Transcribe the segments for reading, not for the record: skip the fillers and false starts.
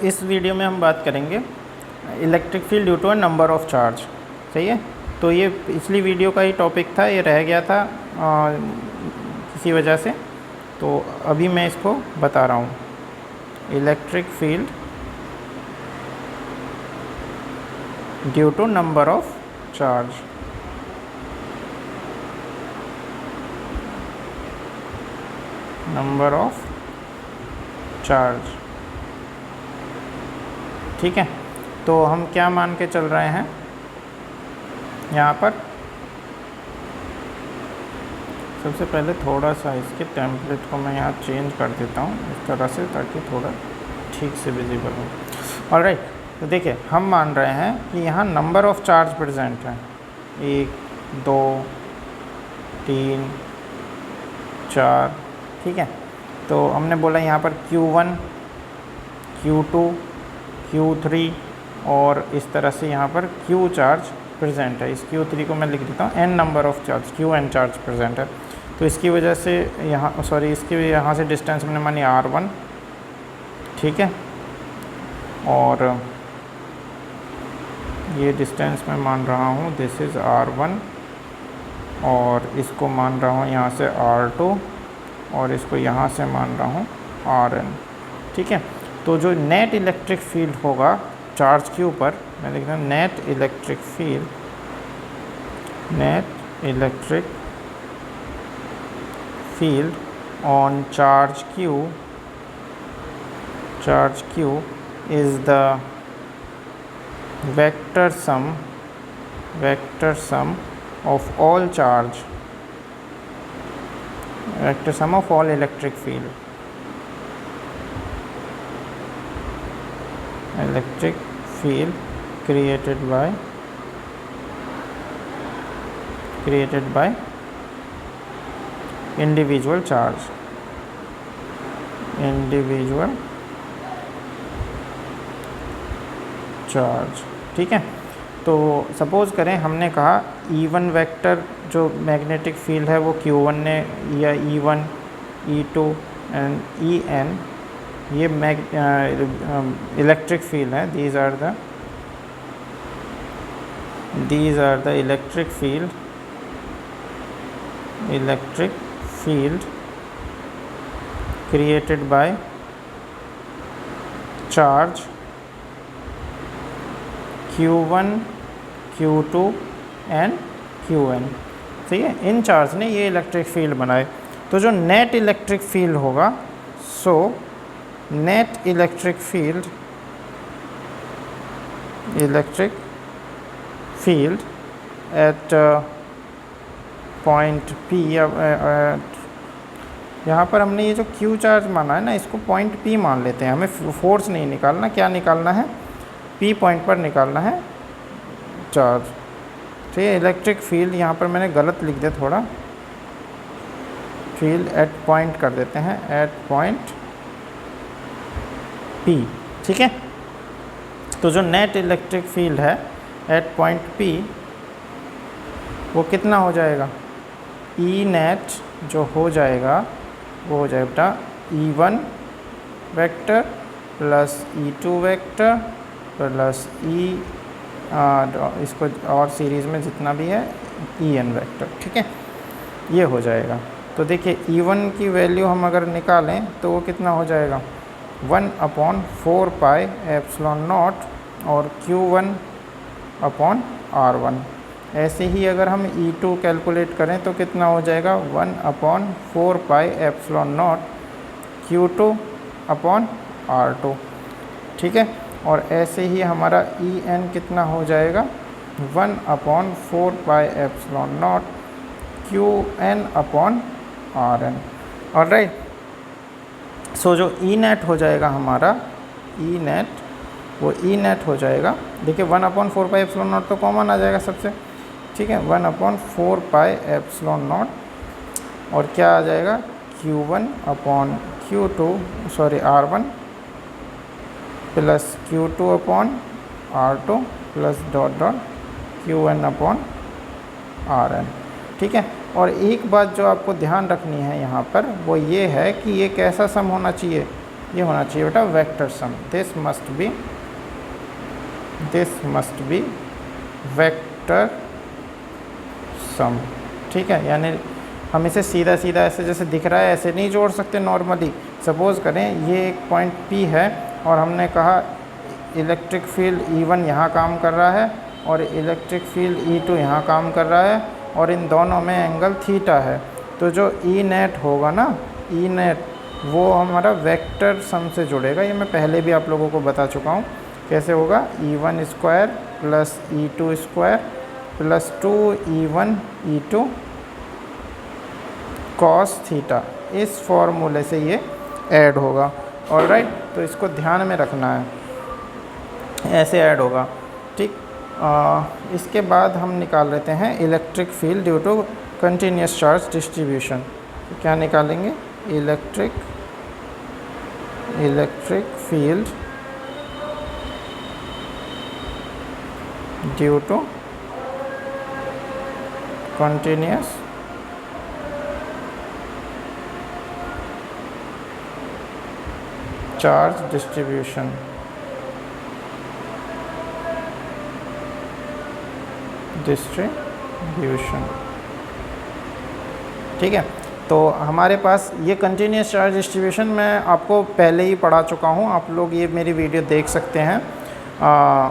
इस वीडियो में हम बात करेंगे electric field due to a number of charge. सही है, तो ये पिछली वीडियो का ही टॉपिक था, ये रह गया था किसी वजह से, तो अभी मैं इसको बता रहा हूँ। Electric field due to number of charge. Number of charge, ठीक है। तो हम क्या मान के चल रहे हैं यहाँ पर, सबसे पहले थोड़ा सा इसके टेम्पलेट को मैं यहाँ चेंज कर देता हूँ इस तरह से, ताकि थोड़ा ठीक से विजिबल हो। ऑलराइट, तो देखिए हम मान रहे हैं कि यहाँ नंबर ऑफ चार्ज प्रेजेंट है, 1 2 3 4, ठीक है। तो हमने बोला यहाँ पर Q1 Q2 Q3 और इस तरह से यहाँ पर Q चार्ज प्रेजेंट है। इस Q3 को मैं लिख देता हूँ n number of charge, Qn charge present है। तो इसकी वजह से यहाँ इसकी यहाँ से डिस्टेंस मैंने मानी R1, ठीक है। और ये डिस्टेंस मैं मान रहा हूँ दिस इज़ R1, और इसको मान रहा हूँ यहाँ से R2, और इसको यहाँ से मान रहा हूँ Rn, ठीक है। तो जो नेट इलेक्ट्रिक फील्ड होगा चार्ज के ऊपर, मैं लिख रहा हूँ net electric field on charge Q is the vector sum of all charge, vector sum of all electric field created by individual charge, ठीक है। तो सपोज़ करें हमने कहा E1 वेक्टर जो मैग्नेटिक फील्ड है वो Q1 ने, या E1 E2 एंड En ये इलेक्ट्रिक फील्ड है। These are the electric field created by charge Q1 Q2 and Qn, ठीक है। इन चार्ज ने ये इलेक्ट्रिक फील्ड बनाए। तो जो नेट इलेक्ट्रिक फील्ड होगा, so net electric field at point P, यहाँ पर हमने ये जो Q चार्ज माना है ना, इसको पॉइंट P मान लेते हैं। हमें फोर्स नहीं निकालना, क्या निकालना है, P पॉइंट पर निकालना है चार्ज, ठीक है। इलेक्ट्रिक फील्ड यहाँ पर मैंने गलत लिख दिया थोड़ा, फील्ड एट पॉइंट कर देते हैं, एट पॉइंट P, ठीक है। तो जो नेट इलेक्ट्रिक फील्ड है एट पॉइंट P, वो कितना हो जाएगा, E नेट जो हो जाएगा वो हो जाएगा बेटा E1 vector plus E2 vector plus इसको और सीरीज़ में जितना भी है En वेक्टर, ठीक है। ये हो जाएगा। तो देखिए E1 की वैल्यू हम अगर निकालें तो वो कितना हो जाएगा, 1/4 पाई एप्सिलॉन नॉट, और Q1 अपॉन R1। ऐसे ही अगर हम E2 कैलकुलेट करें तो कितना हो जाएगा, 1/4 pi epsilon not Q2 upon R2, ठीक है। और ऐसे ही हमारा En कितना हो जाएगा, 1/4 pi epsilon naught Qn upon Rn। Alright, so जो E नेट हो जाएगा हमारा, वो E नेट हो जाएगा, देखिए 1/4 पाई एप्सिलॉन नॉट तो कॉमन आ जाएगा सबसे, ठीक है। 1/4 पाई एप्सिलॉन नॉट, और क्या आ जाएगा, Q1 upon R1 plus Q2 upon R2 plus Qn upon Rn, ठीक है। और एक बात जो आपको ध्यान रखनी है यहाँ पर, वो ये है कि ये कैसा सम होना चाहिए, ये होना चाहिए बेटा vector sum, this must be vector sum, ठीक है। यानी हम इसे सीधा सीधा ऐसे जैसे दिख रहा है ऐसे नहीं जोड़ सकते नॉर्मली। सपोज़ करें ये एक पॉइंट P है और हमने कहा इलेक्ट्रिक फील्ड E1 यहाँ काम कर रहा है और इलेक्ट्रिक फील्ड E2 यहाँ काम कर रहा है और इन दोनों में एंगल थीटा है। तो जो E नेट होगा ना, E नेट वो हमारा वेक्टर सम से जुड़ेगा। ये मैं पहले भी आप लोगों को बता चुका हूँ कैसे होगा। E1 square plus E2 square plus 2E1 E2 cos theta, इस फॉर्मूले से ये ऐड होगा। ऑलराइट, तो इसको ध्यान में रखना है, ऐसे ऐड होगा, ठीक। इसके बाद हम निकाल लेते हैं electric field due to continuous charge distribution. तो क्या निकालेंगे, electric field due to continuous charge distribution. ठीक है। तो हमारे पास ये कंटिन्यूस चार्ज डिस्ट्रीब्यूशन मैं आपको पहले ही पढ़ा चुका हूँ, आप लोग ये मेरी वीडियो देख सकते हैं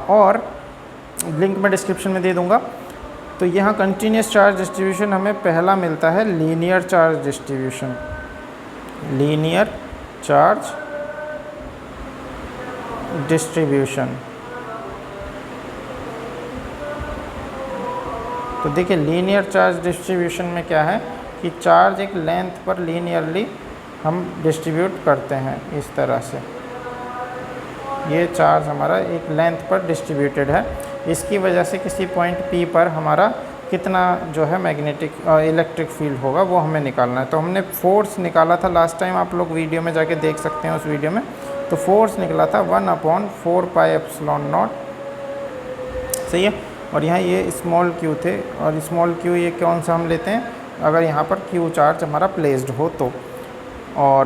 और लिंक मैं डिस्क्रिप्शन में दे दूँगा। तो यहाँ कंटिन्यूस चार्ज डिस्ट्रीब्यूशन हमें पहला मिलता है linear charge distribution, linear charge distribution. तो देखिए लीनियर चार्ज डिस्ट्रीब्यूशन में क्या है कि चार्ज एक लेंथ पर लीनियरली हम डिस्ट्रीब्यूट करते हैं इस तरह से। ये चार्ज हमारा एक लेंथ पर डिस्ट्रीब्यूटेड है, इसकी वजह से किसी पॉइंट P पर हमारा कितना जो है मैग्नेटिक इलेक्ट्रिक फील्ड होगा वो हमें निकालना है। तो हमने फोर्स निकाला था लास्ट टाइम, आप लोग वीडियो में जाके देख सकते हैं उस वीडियो में। तो फोर्स निकला था 1/4πε0, सही है। और यहाँ ये स्मॉल q थे और स्मॉल q ये कौन सा हम लेते हैं अगर यहाँ पर q चार्ज हमारा प्लेस्ड हो तो। और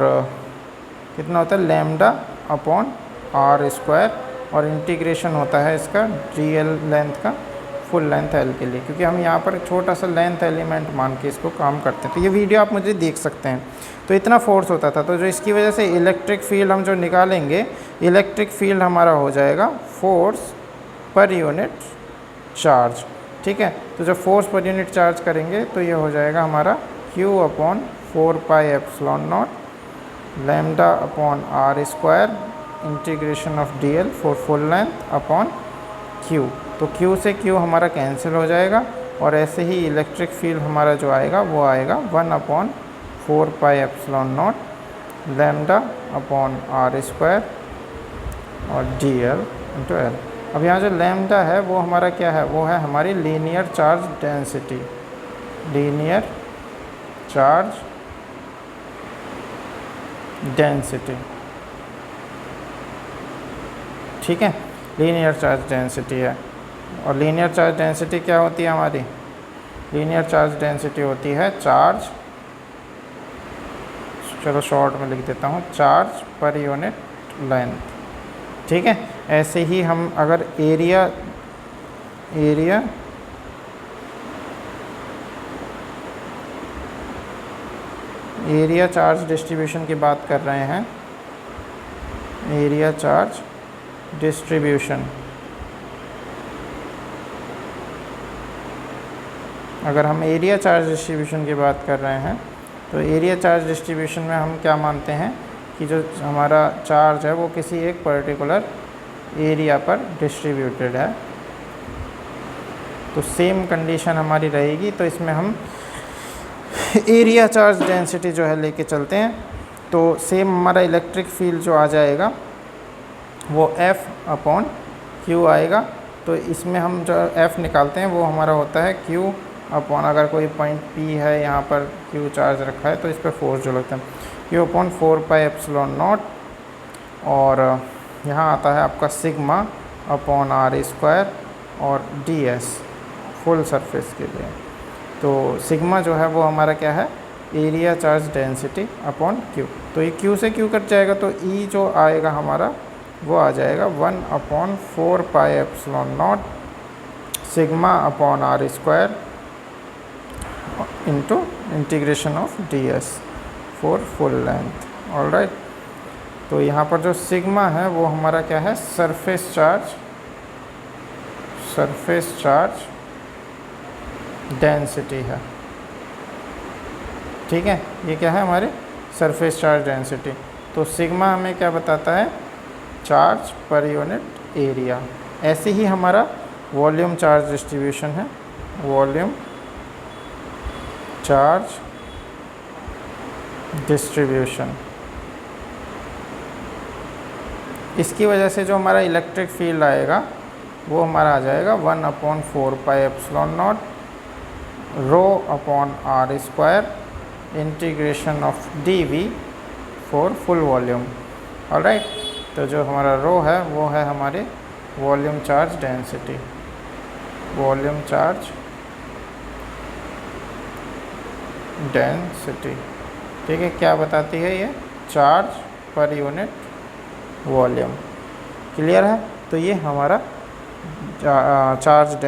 कितना होता है λ/r², और इंटीग्रेशन होता है इसका dl लेंथ का फुल लेंथ l के लिए, क्योंकि हम यहाँ पर छोटा सा लेंथ एलिमेंट मान के इसको काम करते हैं। तो ये वीडियो आप मुझे देख सकते हैं। तो इतना फोर्स होता था, तो जो इसकी वजह से इलेक्ट्रिक फील्ड हम जो निकालेंगे, इलेक्ट्रिक फील्ड हमारा हो जाएगा फोर्स पर यूनिट चार्ज, ठीक है। तो जब फोर्स पर यूनिट चार्ज करेंगे तो ये हो जाएगा हमारा Q/4πε0 λ/r² integration of dl for full length upon Q। तो Q से Q हमारा कैंसिल हो जाएगा और ऐसे ही इलेक्ट्रिक फील्ड हमारा जो आएगा वो आएगा 1/4πε0 λ/r² और dl इंटू l। अब यहाँ जो लैम्डा है वो हमारा क्या है, वो है हमारी linear charge density, linear charge density, ठीक है। लीनियर चार्ज डेंसिटी है। और लीनियर चार्ज डेंसिटी क्या होती है हमारी, लीनियर चार्ज डेंसिटी होती है चार्ज, चलो शॉर्ट में लिख देता हूँ, चार्ज पर यूनिट लेंथ, ठीक है। ऐसे ही हम अगर एरिया चार्ज डिस्ट्रीब्यूशन की बात कर रहे हैं, एरिया चार्ज डिस्ट्रीब्यूशन, अगर हम एरिया चार्ज डिस्ट्रीब्यूशन की बात कर रहे हैं तो एरिया चार्ज डिस्ट्रीब्यूशन में हम क्या मानते हैं कि जो हमारा चार्ज है वो किसी एक पर्टिकुलर एरिया पर डिस्ट्रीब्यूटेड है। तो सेम कंडीशन हमारी रहेगी, तो इसमें हम एरिया चार्ज डेंसिटी जो है लेके चलते हैं। तो सेम हमारा इलेक्ट्रिक फील्ड जो आ जाएगा वो F/Q आएगा। तो इसमें हम जो F निकालते हैं वो हमारा होता है Q अपॉन, अगर कोई पॉइंट P है यहाँ पर Q चार्ज रखा है तो इस पर फोर्स जो लगता है Q/4πε0, और यहाँ आता है आपका σ/r² और ds फुल सरफेस के लिए। तो सिग्मा जो है वो हमारा क्या है, area charge density upon Q. तो ये क्यू से क्यू कट जाएगा, तो ई जो आएगा हमारा वो आ जाएगा 1/4πε0 sigma upon r square into integration of d s for full length. Alright, तो यहाँ पर जो सिग्मा है वो हमारा क्या है, सरफेस चार्ज डेंसिटी है। ठीक है, ये क्या है हमारे सरफेस चार्ज डेंसिटी। तो सिग्मा हमें क्या बताता है, चार्ज पर यूनिट एरिया। ऐसे ही हमारा वॉल्यूम चार्ज डिस्ट्रीब्यूशन है, वॉल्यूम चार्ज डिस्ट्रीब्यूशन। इसकी वजह से जो हमारा इलेक्ट्रिक फील्ड आएगा वो हमारा आ जाएगा 1/4πε0 rho upon r square integration of d v for full volume. Alright, तो जो हमारा रो है वो है हमारे volume charge density, volume charge density. ठीक है, क्या बताती है ये, charge per unit volume. Clear है, तो ये हमारा चार्ज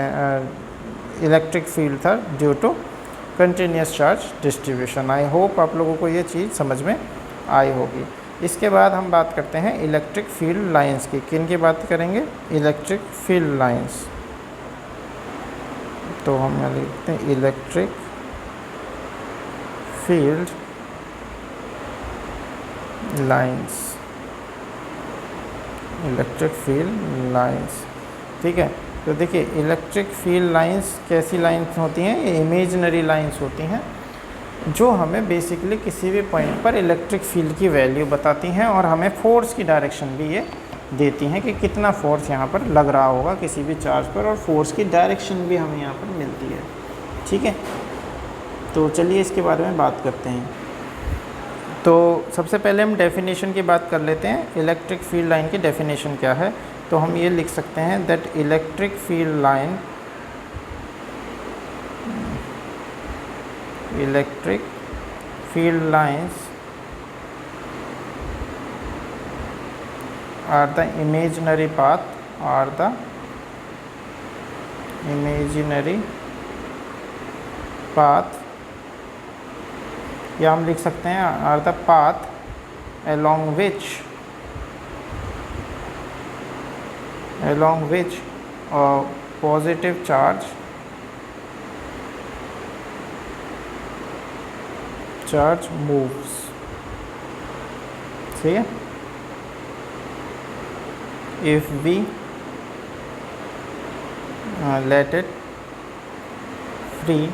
इलेक्ट्रिक फील्ड था due to continuous charge distribution. I hope आप लोगों को ये चीज़ समझ में आई होगी। इसके बाद हम बात करते हैं इलेक्ट्रिक फील्ड लाइंस की। किन की बात करेंगे, इलेक्ट्रिक फील्ड लाइंस। तो हम यहाँ लिखते हैं electric field lines, electric field lines. ठीक है, तो देखिए इलेक्ट्रिक फील्ड लाइंस कैसी लाइंस होती हैं, ये इमेजिनरी लाइंस होती हैं जो हमें बेसिकली किसी भी पॉइंट पर इलेक्ट्रिक फील्ड की वैल्यू बताती हैं और हमें फोर्स की डायरेक्शन भी ये देती हैं कि कितना फोर्स यहाँ पर लग रहा होगा किसी भी चार्ज पर, और फोर्स की डायरेक्शन भी हमें यहाँ पर मिलती है। ठीक है, तो चलिए इसके बारे में बात करते हैं। तो सबसे पहले हम डेफिनेशन की बात कर लेते हैं। इलेक्ट्रिक फील्ड लाइन की डेफिनेशन क्या है, तो हम ये लिख सकते हैं that electric field line, electric field lines are the imaginary path, are the imaginary path, या हम लिख सकते हैं are the path along which a positive charge moves। ठीक है, if we let it free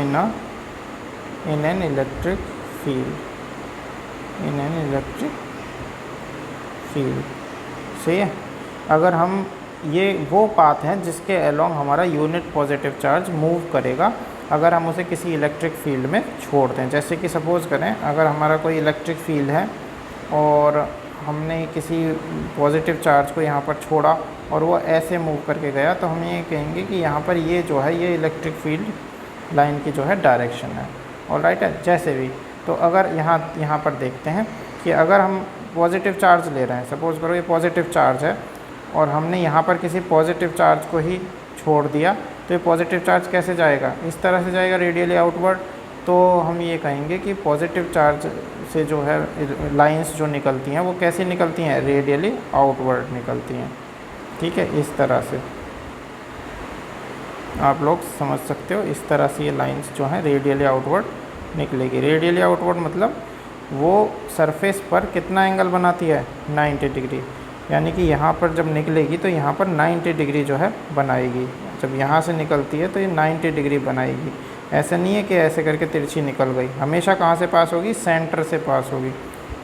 in an electric field, सही है। अगर हम, ये वो पाथ है जिसके अलोंग हमारा यूनिट पॉजिटिव चार्ज मूव करेगा अगर हम उसे किसी इलेक्ट्रिक फील्ड में छोड़ दें। जैसे कि सपोज़ करें अगर हमारा कोई इलेक्ट्रिक फील्ड है और हमने किसी पॉजिटिव चार्ज को यहाँ पर छोड़ा और वो ऐसे मूव करके गया, तो हम ये कहेंगे कि यहाँ पर ये जो है ये इलेक्ट्रिक फील्ड लाइन की जो है डायरेक्शन है। ऑलराइट है, जैसे भी, तो अगर यहाँ पर देखते हैं कि अगर हम पॉजिटिव चार्ज ले रहे हैं, सपोज़ करो ये पॉजिटिव चार्ज है और हमने यहाँ पर किसी पॉजिटिव चार्ज को ही छोड़ दिया, तो ये पॉजिटिव चार्ज कैसे जाएगा, इस तरह से जाएगा रेडियली आउटवर्ड। तो हम ये कहेंगे कि पॉजिटिव चार्ज से जो है लाइंस जो निकलती हैं वो कैसे निकलती हैं, रेडियली आउटवर्ड निकलती हैं। ठीक है, इस तरह से आप लोग समझ सकते हो, इस तरह से ये लाइंस जो हैं रेडियली आउटवर्ड निकलेगी। रेडियली आउटवर्ड मतलब वो सरफेस पर कितना एंगल बनाती है, 90 डिग्री, यानी कि यहाँ पर जब निकलेगी तो यहाँ पर 90 डिग्री जो है बनाएगी। जब यहाँ से निकलती है तो ये 90 डिग्री बनाएगी। ऐसा नहीं है कि ऐसे करके तिरछी निकल गई, हमेशा कहाँ से पास होगी, सेंटर से पास होगी।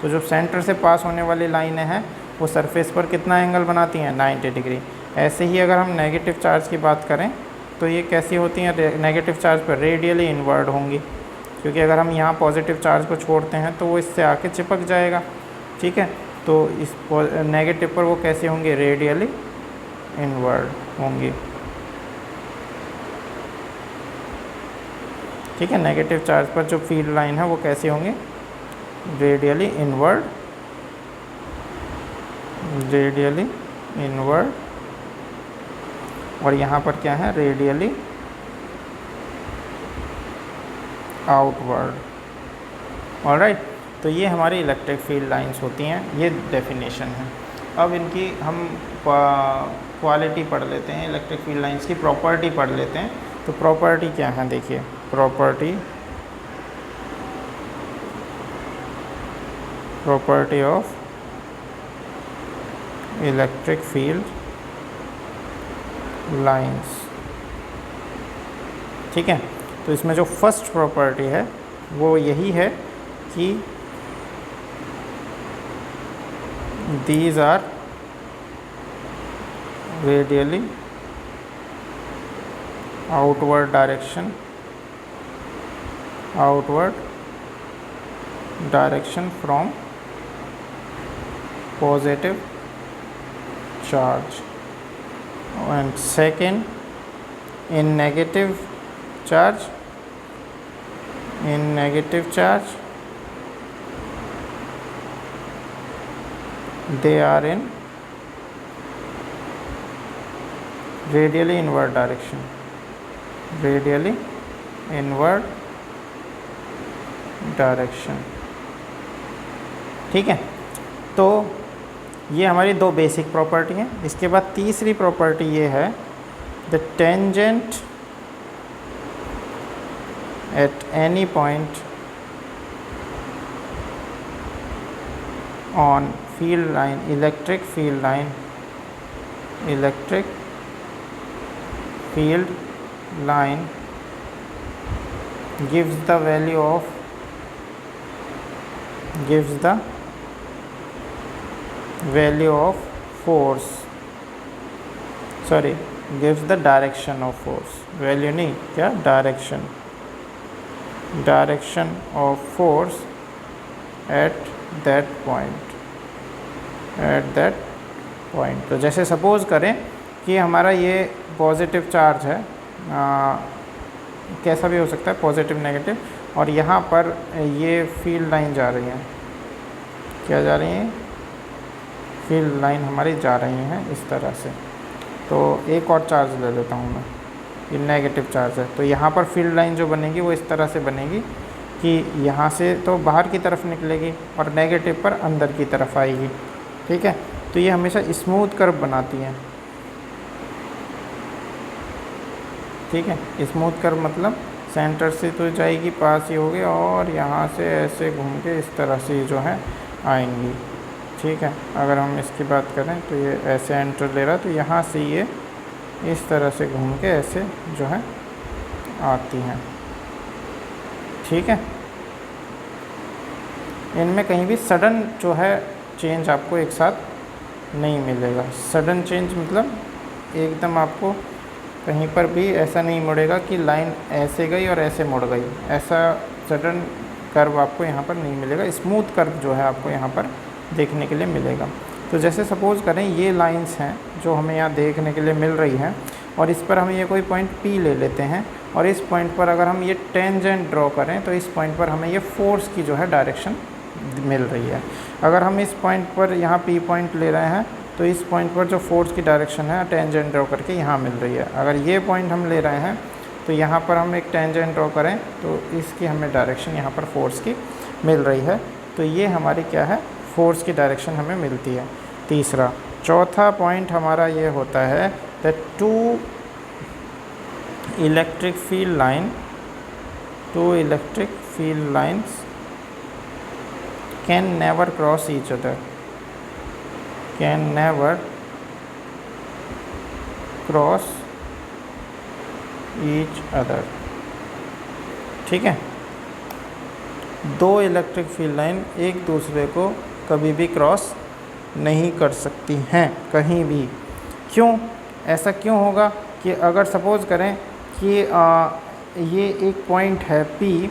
तो जो सेंटर से पास होने वाली लाइनें हैं वो सरफेस पर कितना एंगल बनाती हैं, 90 डिग्री। ऐसे ही अगर हम नेगेटिव चार्ज की बात करें तो ये कैसी होती हैं, नेगेटिव चार्ज पर रेडियली इनवर्ड होंगी, क्योंकि अगर हम यहाँ पॉजिटिव चार्ज को छोड़ते हैं तो वो इससे आके चिपक जाएगा। ठीक है, तो इस नेगेटिव पर वो कैसे होंगे, रेडियली इनवर्ड होंगी। ठीक है। नेगेटिव चार्ज पर जो फील्ड लाइन है वो कैसे होंगी, रेडियली इनवर्ड, रेडियली इनवर्ड, और यहाँ पर क्या है, रेडियली आउटवर्ड। ऑलराइट, तो ये हमारी इलेक्ट्रिक फील्ड लाइंस होती हैं, ये डेफिनेशन है। अब इनकी हम क्वालिटी पढ़ लेते हैं, इलेक्ट्रिक फील्ड लाइंस की प्रॉपर्टी पढ़ लेते हैं। तो प्रॉपर्टी क्या है, देखिए property of electric field lines, ठीक है। तो इसमें जो फर्स्ट प्रॉपर्टी है वो यही है कि these are radially outward direction from positive charge, and second, in negative charge they are in radially inward direction, ठीक है। तो ये हमारी दो बेसिक प्रॉपर्टी हैं। इसके बाद तीसरी प्रॉपर्टी ये है, the tangent at any point on field line, electric field line gives the value of force, sorry, gives the direction of force, value नहीं क्या, direction of force at that point। तो जैसे सपोज़ करें कि हमारा ये पॉजिटिव चार्ज है, कैसा भी हो सकता है, पॉजिटिव नेगेटिव, और यहाँ पर ये फील्ड लाइन जा रही है, क्या जा रही है, फील्ड लाइन हमारी जा रही हैं इस तरह से। तो एक और चार्ज ले लेता हूँ मैं, ये नेगेटिव चार्ज है। तो यहाँ पर फील्ड लाइन जो बनेगी वो इस तरह से बनेगी कि यहाँ से तो बाहर की तरफ निकलेगी और नेगेटिव पर अंदर की तरफ आएगी, ठीक है। तो ये हमेशा स्मूथ कर्व बनाती हैं, ठीक है। स्मूथ कर्व मतलब सेंटर से तो जाएगी, पास ही होगी, और यहाँ से ऐसे घूम के इस तरह से जो है आएंगी, ठीक है। अगर हम इसकी बात करें तो ये ऐसे एंटर ले रहा, तो यहाँ से ये इस तरह से घूम के ऐसे जो है आती हैं, ठीक है। इनमें कहीं भी सडन जो है चेंज आपको एक साथ नहीं मिलेगा। सडन चेंज मतलब एकदम आपको कहीं पर भी ऐसा नहीं मुड़ेगा कि लाइन ऐसे गई और ऐसे मुड़ गई, ऐसा सडन कर्व आपको यहाँ पर नहीं मिलेगा। स्मूथ कर्व जो है आपको यहाँ पर देखने के लिए मिलेगा। तो जैसे सपोज़ करें ये लाइंस हैं जो हमें यहाँ देखने के लिए मिल रही हैं, और इस पर हम ये कोई पॉइंट P ले लेते हैं, और इस पॉइंट पर अगर हम ये टेंजेंट ड्रॉ करें तो इस पॉइंट पर हमें ये फोर्स की जो है डायरेक्शन मिल रही है। अगर हम इस पॉइंट पर यहाँ P पॉइंट ले रहे हैं तो इस पॉइंट पर जो फोर्स की डायरेक्शन है टेंजेंट ड्रॉ करके यहाँ मिल रही है। अगर ये पॉइंट हम ले रहे हैं तो यहाँ पर हम एक टेंजेंट ड्रॉ करें तो इसकी हमें डायरेक्शन यहाँ पर फोर्स की मिल रही है। तो ये हमारी क्या है, फोर्स की डायरेक्शन हमें मिलती है। तीसरा, चौथा पॉइंट हमारा ये होता है that two electric field lines can never cross each other, ठीक है। दो इलेक्ट्रिक फील्ड लाइन एक दूसरे को कभी भी क्रॉस नहीं कर सकती हैं कहीं भी। क्यों, ऐसा क्यों होगा कि अगर सपोज़ करें कि ये एक पॉइंट है P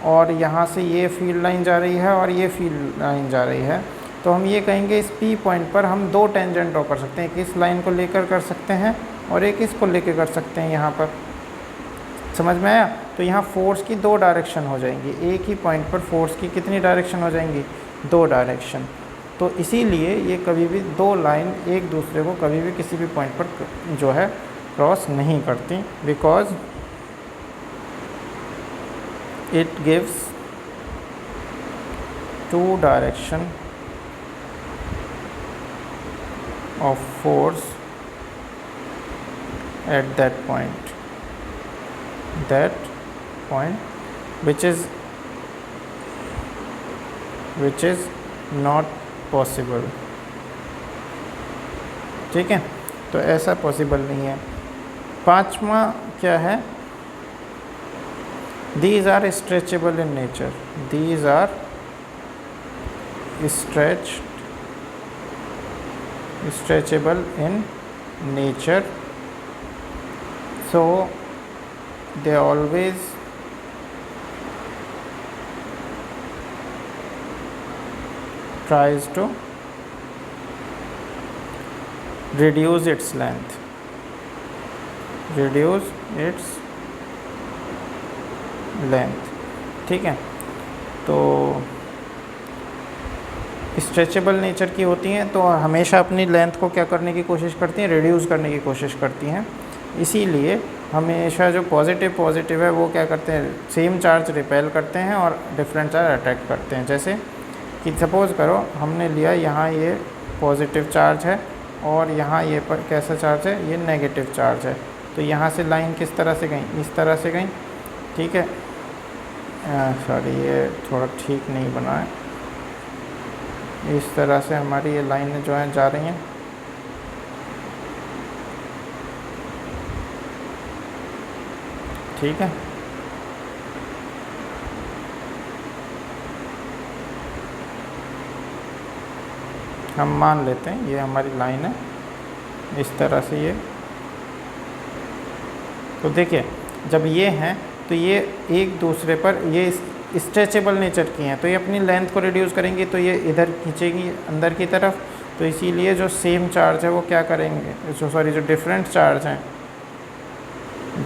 और यहाँ से ये फील्ड लाइन जा रही है और ये फील्ड लाइन जा रही है, तो हम ये कहेंगे इस P पॉइंट पर हम दो टेंजेंट ड्रॉ कर सकते हैं। एक इस लाइन को लेकर कर सकते हैं और एक इसको लेकर कर सकते हैं यहाँ पर, समझ में आया? तो यहाँ फोर्स की दो डायरेक्शन हो जाएंगी, एक ही पॉइंट पर फोर्स की कितनी डायरेक्शन हो जाएंगी? दो डायरेक्शन। तो इसीलिए ये कभी भी दो लाइन एक दूसरे को कभी भी किसी भी पॉइंट पर जो है क्रॉस नहीं करती, because it gives to direction of force at that point which is not possible। ठीक है, तो ऐसा पॉसिबल नहीं है। पांचवा क्या है? these are stretchable in nature, these are stretchable in nature, so they always tries to reduce its length, ठीक है। तो स्ट्रेचेबल नेचर की होती हैं तो हमेशा अपनी लेंथ को क्या करने की कोशिश करती हैं? रिड्यूस करने की कोशिश करती हैं। इसीलिए हमेशा जो पॉजिटिव है वो क्या करते हैं? सेम चार्ज रिपेल करते हैं और डिफरेंट चार्ज अट्रैक्ट करते हैं। जैसे कि सपोज़ करो हमने लिया यहाँ ये पॉजिटिव चार्ज है और यहाँ ये पर कैसा चार्ज है? ये नेगेटिव चार्ज है। तो यहाँ से लाइन किस तरह से गई? इस तरह से गई, ठीक है। सॉरी, ये थोड़ा ठीक नहीं बना है। इस तरह से हमारी ये लाइनें जो हैं जा रही हैं, ठीक है। हम मान लेते हैं ये हमारी लाइन है, इस तरह से ये। तो देखिए जब ये हैं तो ये एक दूसरे पर ये स्ट्रेचेबल नेचर की हैं, तो ये अपनी लेंथ को रिड्यूस करेंगी तो ये इधर खींचेगी अंदर की तरफ। तो इसीलिए जो सेम चार्ज है वो क्या करेंगे? जो डिफरेंट चार्ज हैं,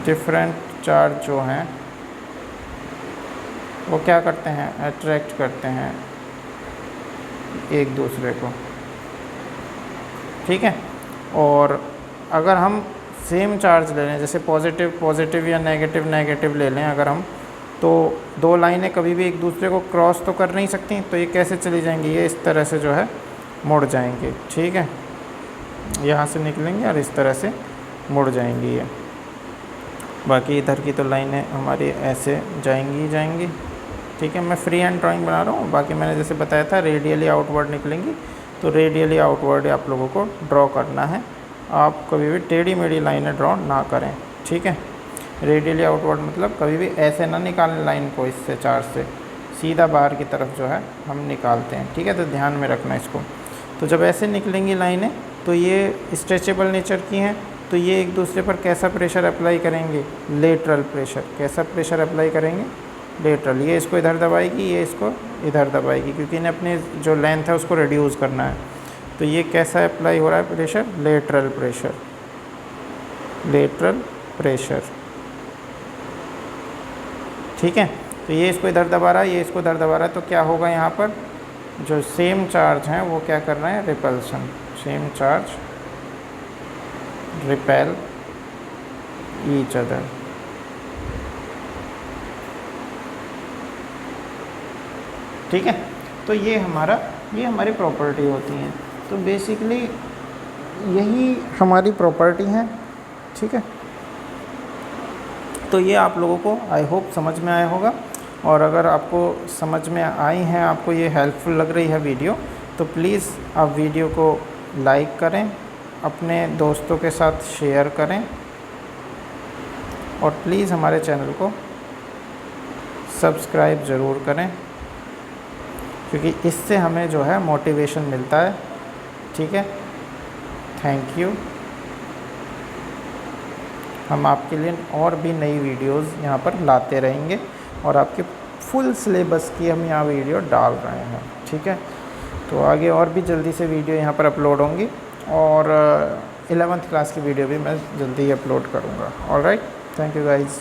डिफरेंट चार्ज जो हैं वो क्या करते हैं? अट्रैक्ट करते हैं एक दूसरे को, ठीक है। और अगर हम सेम चार्ज ले लें, जैसे पॉजिटिव या नेगेटिव ले लें अगर हम, तो दो लाइनें कभी भी एक दूसरे को क्रॉस तो कर नहीं सकती। तो ये कैसे चली जाएंगी? ये इस तरह से जो है मुड़ जाएंगी, ठीक है। यहाँ से निकलेंगे और इस तरह से मुड़ जाएंगी ये। बाकी इधर की तो लाइनें हमारी ऐसे जाएंगी, ठीक है। मैं फ्री हैंड ड्राइंग बना रहा हूँ। बाकी मैंने जैसे बताया था रेडियली आउटवर्ड निकलेंगी, तो रेडियली आउटवर्ड आप लोगों को ड्रॉ करना है। आप कभी भी टेढ़ी मेढ़ी लाइनें ड्रॉ ना करें, ठीक है। रेडियली आउटवर्ड मतलब कभी भी ऐसे ना निकालें लाइन को, इससे चार्ज से सीधा बाहर की तरफ जो है हम निकालते हैं, ठीक है। तो ध्यान में रखना इसको। तो जब ऐसे निकलेंगी लाइनें तो ये स्ट्रेचेबल नेचर की हैं, तो ये एक दूसरे पर कैसा प्रेशर अप्लाई करेंगे? Lateral pressure. कैसा प्रेशर अप्लाई करेंगे? लेटरल। ये इसको इधर दबाएगी, ये इसको इधर दबाएगी, क्योंकि इन्हें अपनी जो लेंथ है उसको रिड्यूस करना है। तो ये कैसा अप्लाई हो रहा है प्रेशर? लेटरल प्रेशर, ठीक है। तो ये इसको इधर दबा रहा है, ये इसको इधर दबा रहा है, तो क्या होगा? यहाँ पर जो सेम चार्ज हैं वो क्या कर रहे हैं? Repulsion. Same charge repel each other, ठीक है। तो ये हमारी प्रॉपर्टी होती हैं। तो बेसिकली यही हमारी प्रॉपर्टी है, ठीक है। तो ये आप लोगों को आई होप समझ में आया होगा। और अगर आपको समझ में आई है, आपको ये हेल्पफुल लग रही है वीडियो, तो प्लीज़ आप वीडियो को लाइक करें, अपने दोस्तों के साथ शेयर करें और प्लीज़ हमारे चैनल को सब्सक्राइब ज़रूर करें, क्योंकि इससे हमें जो है मोटिवेशन मिलता है, ठीक है। Thank you. हम आपके लिए और भी नई वीडियोस यहाँ पर लाते रहेंगे और आपके फुल सिलेबस की हम यहाँ वीडियो डाल रहे हैं, ठीक है। तो आगे और भी जल्दी से वीडियो यहाँ पर अपलोड होंगी और 11th क्लास की वीडियो भी मैं जल्दी ही अपलोड करूँगा। Alright, thank you guys.